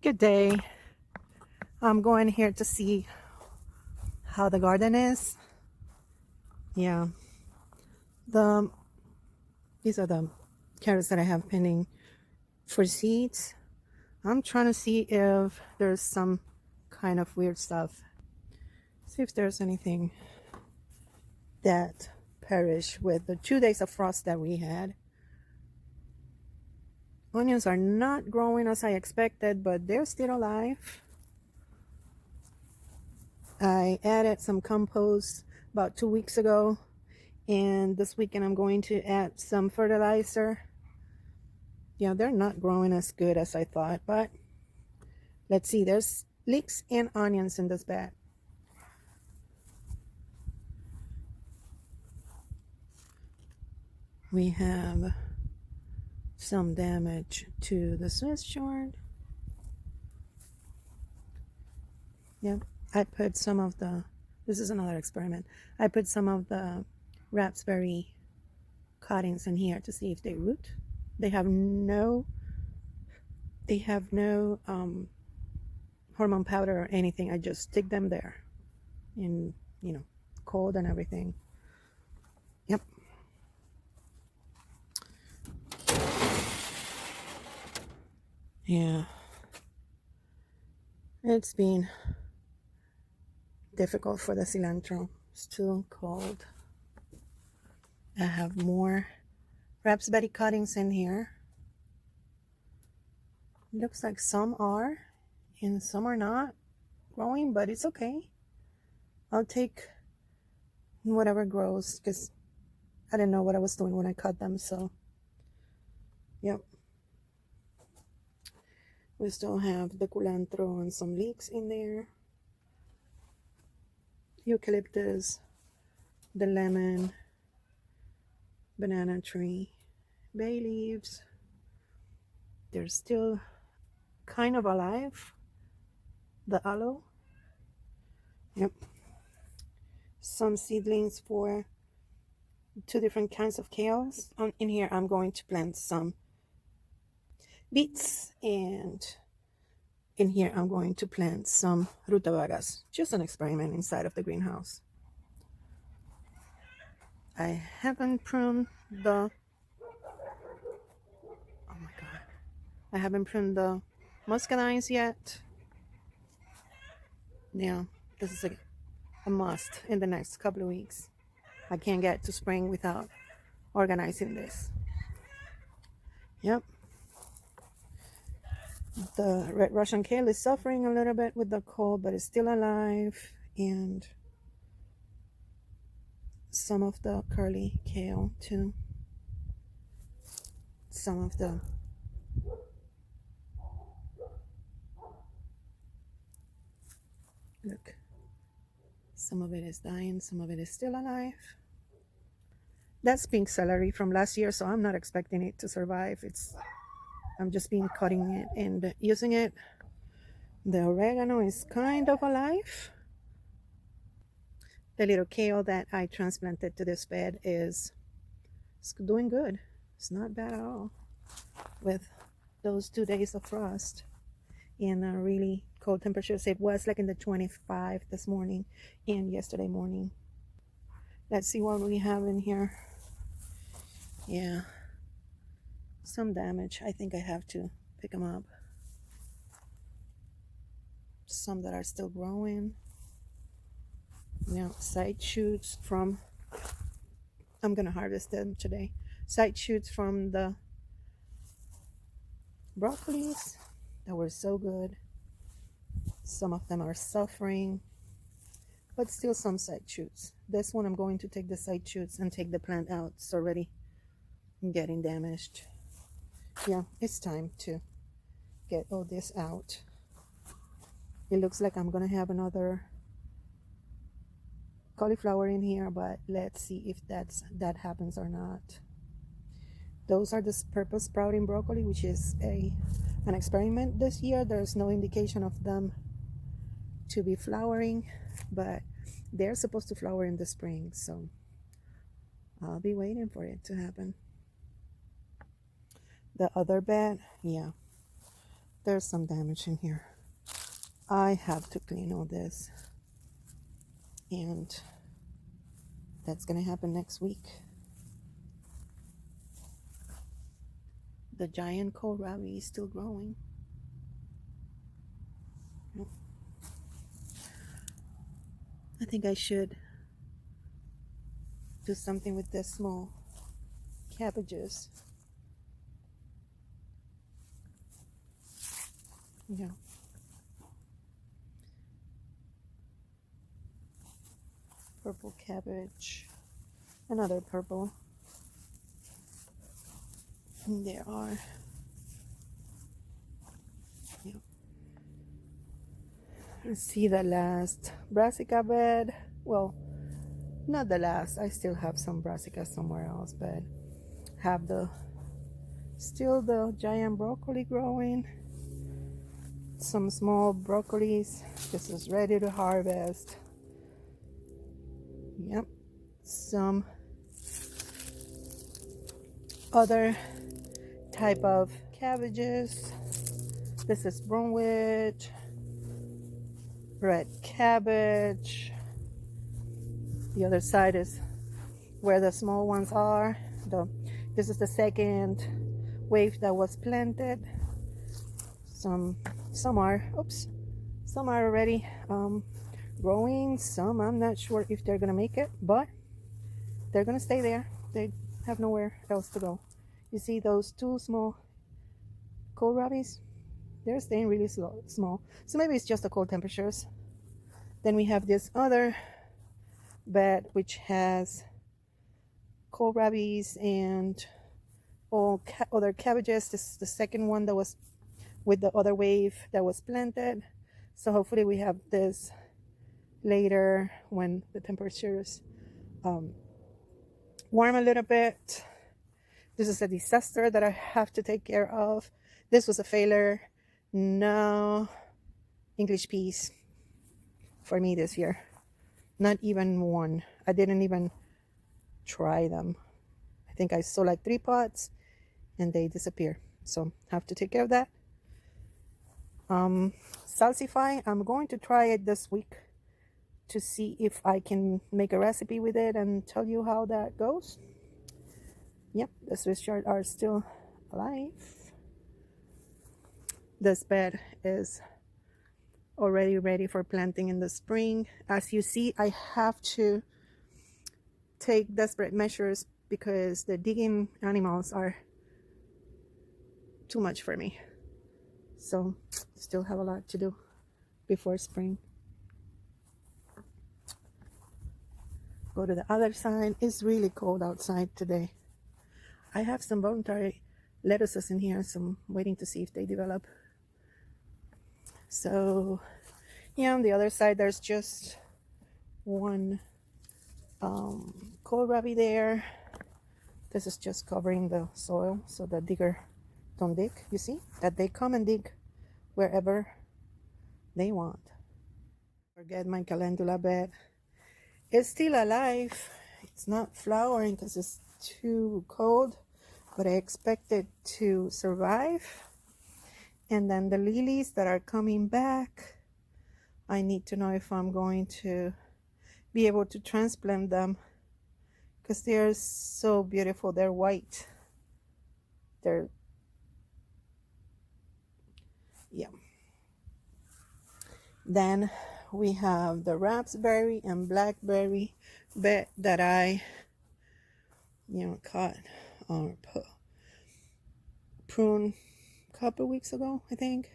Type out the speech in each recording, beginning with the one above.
Good day. I'm going here to see how the garden is. Yeah, these are the carrots that I have pending for seeds. I'm trying to see if there's some kind of weird stuff. See if there's anything that perished with the 2 days of frost that we had. Onions are not growing as I expected, but they're still alive. I added some compost about 2 weeks ago, and this weekend I'm going to add some fertilizer. Yeah, they're not growing as good as I thought, but let's see. There's leeks and onions in this bag. We have some damage to the Swiss chard. Yep, I put some of this is another experiment. I put some of the raspberry cuttings in here to see if they root. They have no hormone powder or anything. I just stick them there in, cold and everything. Yep. Yeah. It's been difficult for the cilantro. It's too cold. I have more raspberry cuttings in here. Looks like some are and some are not growing, but it's okay. I'll take whatever grows because I didn't know what I was doing when I cut them. So, yep. We still have the culantro and some leeks in there. Eucalyptus, the lemon, banana tree, bay leaves. They're still kind of alive. The aloe. Yep. Some seedlings for 2 different kinds of kales. In here, I'm going to plant some beets, and in here, I'm going to plant some rutabagas. Just an experiment inside of the greenhouse. I haven't pruned the I haven't pruned the muscadines yet. Yeah, this is a must in the next couple of weeks. I can't get to spring without organizing this. Yep. The red Russian kale is suffering a little bit with the cold, but it's still alive. And some of the curly kale too. Some of the look. Some of it is dying, some of it is still alive. That's pink celery from last year, so I'm not expecting it to survive. I'm just cutting it and using it. The oregano is kind of alive. The little kale that I transplanted to this bed is doing good. It's not bad at all with those 2 days of frost and really cold temperatures. It was like in the 25 this morning and yesterday morning. Let's see what we have in here. Yeah, some damage. I think I have to pick them up. Some that are still growing. Side shoots from, I'm gonna harvest them today. Side shoots from the broccolis that were so good. Some of them are suffering, but still some side shoots. This one I'm going to take the side shoots and take the plant out. It's already getting damaged. Yeah, it's time to get all this out. It looks like I'm gonna have another cauliflower in here, but let's see if that happens or not. Those are the purple sprouting broccoli, which is an experiment this year. There's no indication of them to be flowering, but they're supposed to flower in the spring, so I'll be waiting for it to happen. The other bed, yeah, there's some damage in here. I have to clean all this, and that's gonna happen next week. The giant kohlrabi is still growing. I think I should do something with the small cabbages. Yeah. Purple cabbage. Another purple. And there are. Yeah. Let's see the last brassica bed. Well, not the last. I still have some brassica somewhere else, but have still the giant broccoli growing. Some small broccolis. This is ready to harvest. Yep. Some other type of cabbages. This is Bromwich, red cabbage. The other side is where the small ones are. This is the second wave that was planted. Some are already growing. Some I'm not sure if they're gonna make it, but they're gonna stay there. They have nowhere else to go. You see those two small kohlrabis? They're staying really small. So maybe it's just the cold temperatures. Then we have this other bed which has kohlrabis and all other cabbages. This is the second one that was with the other wave that was planted. So hopefully we have this later when the temperatures warm a little bit. This is a disaster that I have to take care of. This was a failure. No English peas for me this year. Not even one. I didn't even try them. I think I saw like 3 pots and they disappear. So have to take care of that. Salsify, I'm going to try it this week to see if I can make a recipe with it and tell you how that goes. Yep, the Swiss chard are still alive. This bed is already ready for planting in the spring. As you see, I have to take desperate measures because the digging animals are too much for me. So still have a lot to do before spring. Go to the other side. It's really cold outside today. I have some voluntary lettuces in here, so I'm waiting to see if they develop. So yeah, on the other side there's just one kohlrabi there. This is just covering the soil so the digger don't dig. You see that they come and dig wherever they want. Forget my calendula bed. It's still alive. It's not flowering because it's too cold, but I expect it to survive. And then the lilies that are coming back, I need to know if I'm going to be able to transplant them because they're so beautiful. They're white. Yeah. Then we have the raspberry and blackberry bed that I cut or prune a couple weeks ago, I think.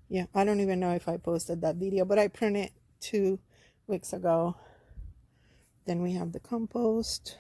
Yeah, I don't even know if I posted that video, but I pruned it 2 weeks ago. Then we have the compost,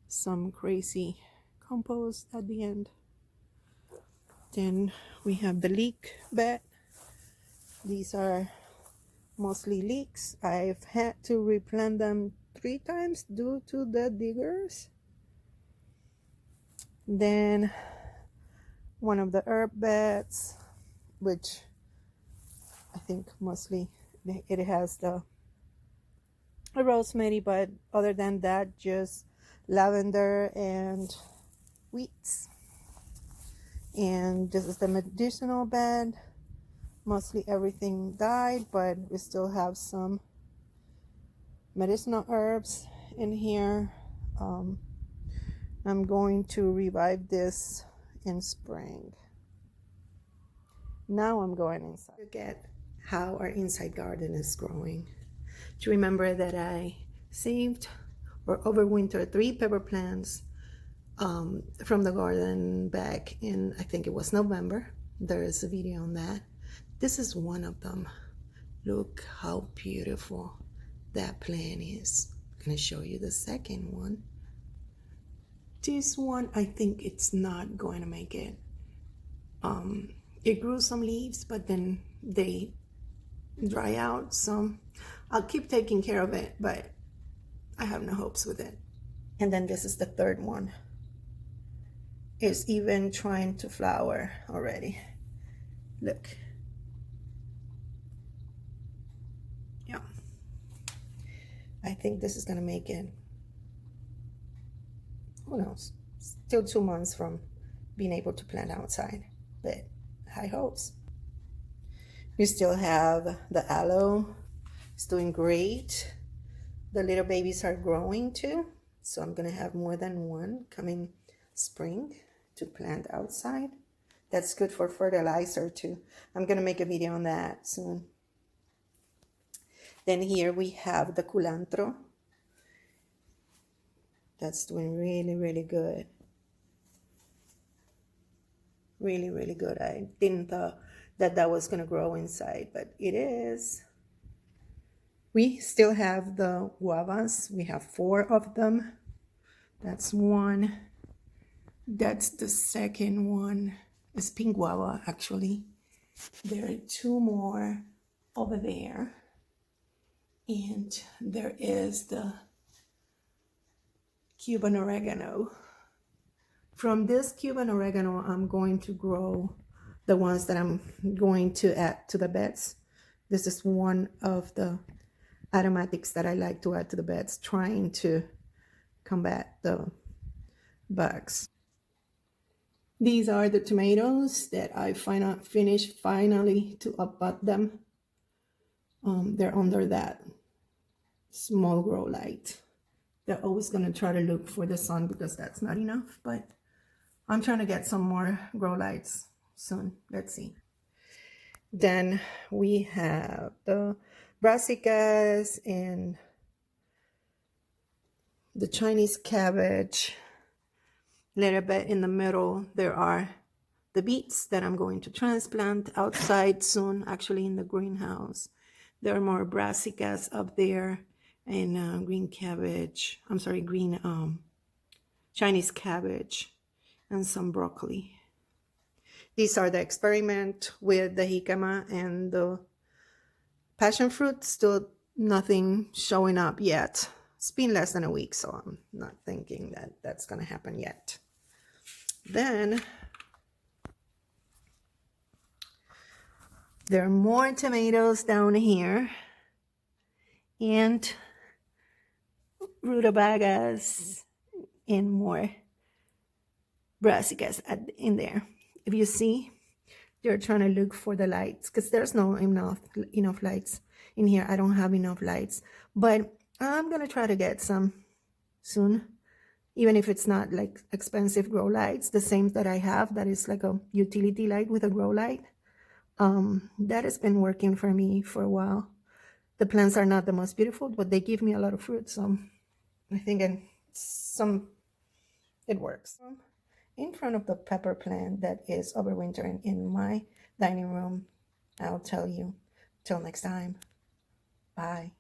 some crazy compost at the end. Then we have the leek bed. These are mostly leeks. I've had to replant them 3 times due to the diggers. Then one of the herb beds, which I think mostly it has the rosemary, but other than that just lavender and weeds. And this is the medicinal bed. Mostly everything died, but we still have some medicinal herbs in here. I'm going to revive this in spring. Now I'm going inside. Look at how our inside garden is growing. Do you remember that I saved or overwintered 3 pepper plants from the garden back in, I think it was November. There is a video on that. This is one of them. Look how beautiful that plant is. I'm going to show you the second one. This one, I think it's not going to make it. It grew some leaves, but then they dry out. So I'll keep taking care of it, but I have no hopes with it. And then this is the third one. It's even trying to flower already. Look. Yeah. I think this is going to make it. Who knows? Still 2 months from being able to plant outside, but high hopes. We still have the aloe. It's doing great. The little babies are growing too, so I'm gonna have more than one coming spring to plant outside. That's good for fertilizer too. I'm gonna make a video on that soon. Then here we have the culantro. That's doing really, really good. Really, really good. I didn't thought that was gonna grow inside, but it is. We still have the guavas. We have 4 of them. That's one. That's the second one. It's pink guava, actually. There are 2 more over there. And there is the Cuban oregano. From this Cuban oregano, I'm going to grow the ones that I'm going to add to the beds. This is one of the aromatics that I like to add to the beds, trying to combat the bugs. These are the tomatoes that I finished finally to upput them. They're under that small grow light. They're always going to try to look for the sun because that's not enough, but I'm trying to get some more grow lights soon. Let's see. Then we have the brassicas and the Chinese cabbage. A little bit in the middle, there are the beets that I'm going to transplant outside soon, actually in the greenhouse. There are more brassicas up there and green cabbage. I'm sorry, green Chinese cabbage and some broccoli. These are the experiment with the jicama and the passion fruit. Still nothing showing up yet. It's been less than a week, so I'm not thinking that that's going to happen yet. Then there are more tomatoes down here and rutabagas and more brassicas in there. If you see, they're trying to look for the lights because there's no enough lights in here. I don't have enough lights, but I'm gonna try to get some soon, even if it's not like expensive grow lights. The same that I have, that is like a utility light with a grow light. That has been working for me for a while. The plants are not the most beautiful, but they give me a lot of fruit, so I think it works. In front of the pepper plant that is overwintering in my dining room, I'll tell you. Till next time. Bye.